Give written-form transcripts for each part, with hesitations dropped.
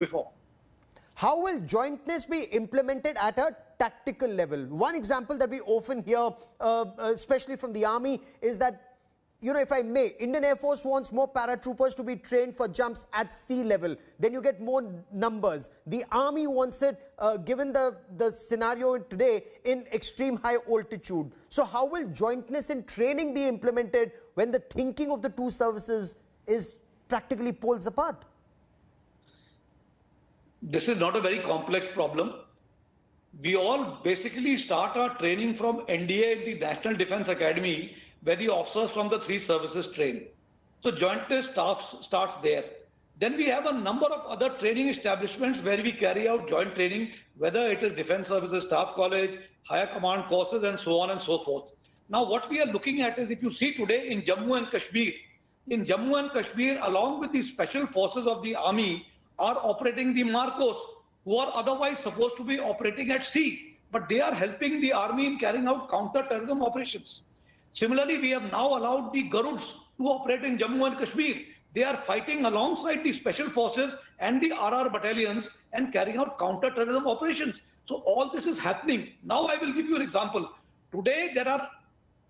before. How will jointness be implemented at a tactical level? One example that we often hear, especially from the army, is that, you know, if I may, Indian Air Force wants more paratroopers to be trained for jumps at sea level. Then you get more numbers. The army wants it, given the scenario today, in extreme high altitude. So how will jointness in training be implemented when the thinking of the two services is practically poles apart? This is not a very complex problem. We all basically start our training from NDA, the National Defence Academy, where the officers from the three services train. So jointness starts there. Then we have a number of other training establishments where we carry out joint training, whether it is Defence Services Staff College, Higher Command courses, and so on and so forth. Now, what we are looking at is, if you see today in Jammu and Kashmir, along with the special forces of the army, are operating the Marcos, who are otherwise supposed to be operating at sea, but they are helping the army in carrying out counter-terrorism operations. Similarly, we have now allowed the Garuds to operate in Jammu and Kashmir. They are fighting alongside the special forces and the RR battalions and carrying out counter-terrorism operations. So all this is happening. Now I will give you an example. Today there are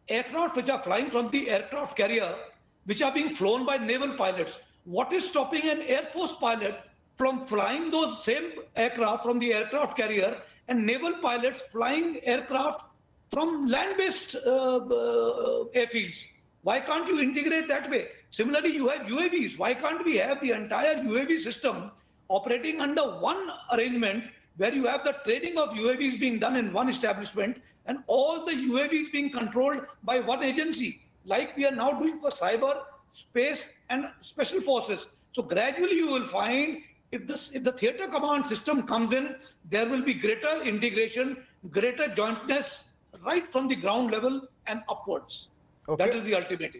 aircraft which are flying from the aircraft carrier, which are being flown by naval pilots. What is stopping an Air Force pilot from flying those same aircraft from the aircraft carrier, and naval pilots flying aircraft from land-based airfields? Why can't you integrate that way? Similarly, you have UAVs. Why can't we have the entire UAV system operating under one arrangement, where you have the training of UAVs being done in one establishment and all the UAVs being controlled by one agency, like we are now doing for cyber, space, and special forces? So gradually you will find, if the theatre command system comes in, there will be greater integration, greater jointness right from the ground level and upwards. Okay. That is the ultimate aim.